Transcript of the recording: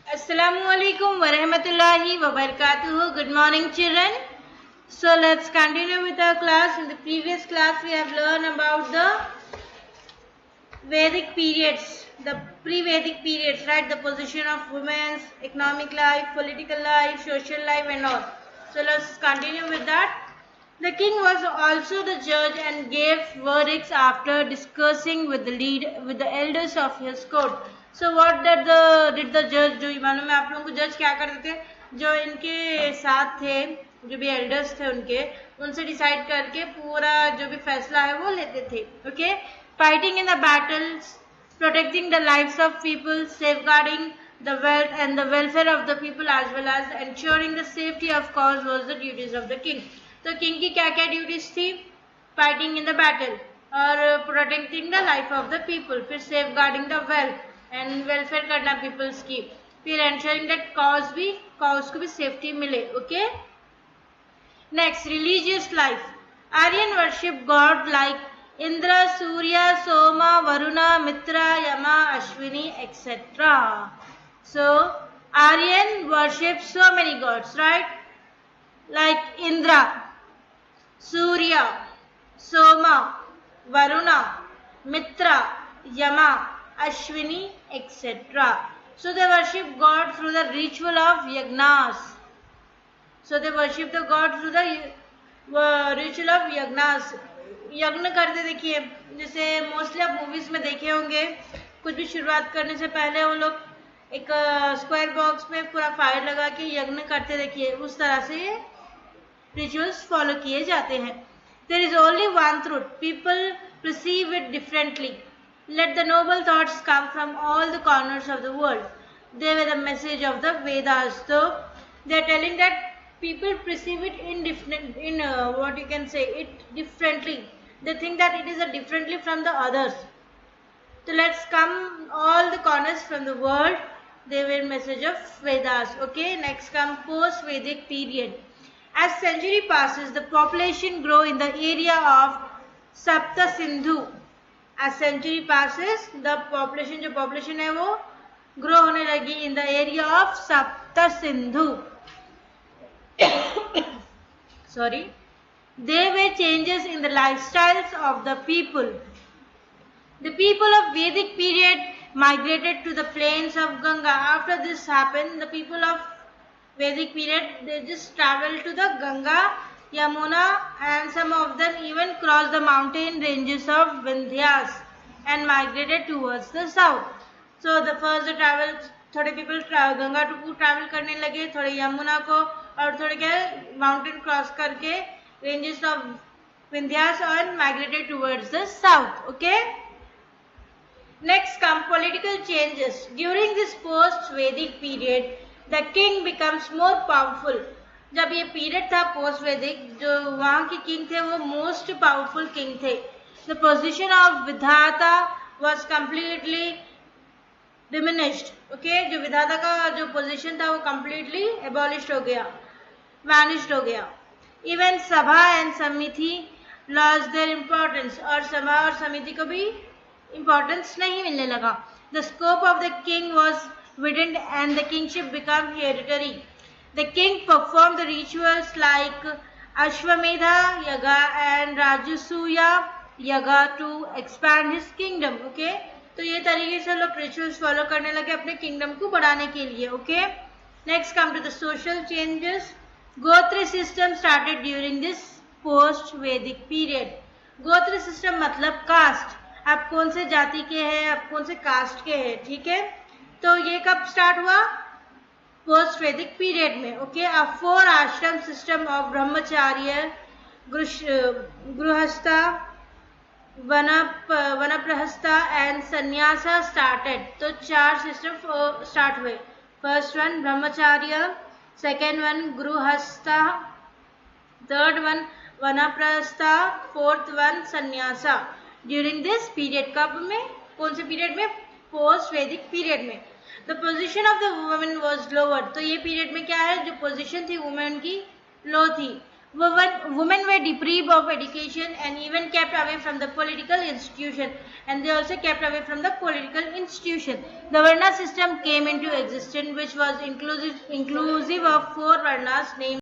Assalamualaikum warahmatullahi wabarakatuh. Good morning, children. So let's continue with our class. In the previous class, we have learned about the Vedic periods, the pre-Vedic periods, right? The position of women's economic life, political life, social life, and all. So let's continue with that. The king was also the judge and gave verdicts after discussing with the elders of his court. So what did the judge do? मालूम है आप लोगों को जज क्या करते थे? जो इनके साथ थे, जो भी एल्डर्स थे उनसे डिसाइड करके पूरा जो भी फैसला है वो लेते थे. Okay, fighting in the battles, protecting the lives of people, safeguarding the wealth and the welfare of the people, as well as ensuring the safety of cause was the duties of the king. तो king की क्या क्या duties थी? Fighting in the battle और protecting the life of the people, फिर safeguarding the wealth and welfare करना peoples की, फिर एंश्योरिंग दैट कॉज को भी सेफ्टी मिले. Okay, next religious life. Aryan worship god like Indra, Surya, Soma, Varuna, Mitra, Yama, Ashwini etcetera. So Aryan worship so many gods, right? Like Indra, Surya, Soma, Varuna, Mitra, Yama, Ashwini, etc. So they worship God through the ritual of yagnas. So they worship the God through the ritual of yagnas. यज्ञ करते देखिए, जैसे mostly आप movies में देखे होंगे, कुछ भी शुरुआत करने से पहले वो लोग एक स्क्वायर बॉक्स में पूरा फायर लगा के यज्ञ करते देखिए, उस तरह से रिचुअल्स फॉलो किए जाते हैं. There is only one truth, people perceive it differently. Let the noble thoughts come from all the corners of the world. They were the message of the Vedas. So they are telling that people perceive it what you can say it differently. They think that it is differently from the others. So let's come all the corners from the world. They were message of Vedas. Okay, next come post-Vedic period. As century passes, the population grow in the area of Sapta Sindhu. As century passes, the population है वो grow होने लगी in the area of Sapta Sindhu. Sorry. There were changes in the lifestyles of the people. The people of Vedic period migrated to the plains of Ganga. After this happened, the people of Vedic period, they just traveled to the Ganga, Yamuna, and some of them even crossed the mountain ranges of Vindhyas and migrated towards the south. So the first travel, थोड़े people Ganga को travel करने लगे, थोड़े यमुना को, और थोड़े क्या mountain cross करके ranges of Vindhyas and migrated towards the south. Okay. Next come political changes. During this post-Vedic period, the king becomes more powerful. जब ये पीरियड था पोस्ट वैदिक, जो वहाँ के किंग थे वो मोस्ट पावरफुल किंग थे. द पोजीशन ऑफ विधाता वॉज कम्प्लीटली डिमिनिश्ड. ओके, जो विधाता का जो पोजीशन था वो कम्प्लीटली एबॉलिश्ड हो गया, वैनिश्ड हो गया. इवन सभा एंड समिति लॉस देयर इम्पोर्टेंस, और सभा और समिति को भी इम्पोर्टेंस नहीं मिलने लगा. The scope of the king was widened and the kingship became hereditary. The king performed the rituals like Ashwamedha Yaga and Rajasuya Yaga to expand his kingdom. Okay, तो ये तरीके से लोग rituals follow करने लगे अपने kingdom को बढ़ाने के लिए. Okay, next come to the social changes. Gotra system started during this post Vedic period. गोत्र system मतलब caste, आप कौन से जाति के हैं, आप कौन से caste के हैं. ठीक है, तो ये कब स्टार्ट हुआ? पोस्ट वैदिक पीरियड में. Okay, uh 4 ashram system of Brahmacharya, Grihastha, Vanaprastha and Sannyasa started. तो 4 सिस्टम स्टार्ट हुए. First one Brahmacharya, second one Grihastha, third one Vanaprastha, fourth one Sannyasa. During this period, कब में, कौन से पीरियड में? पोस्ट वैदिक पीरियड में. The position of the women was lower. तो ये पीरियड में क्या है, जो पोजीशन थी वुमेन की लो थी. Women were deprived of education and even kept away from the political institution, and they also kept away from the political institution. The Varna system came into existence, which was inclusive of four Varnas, namely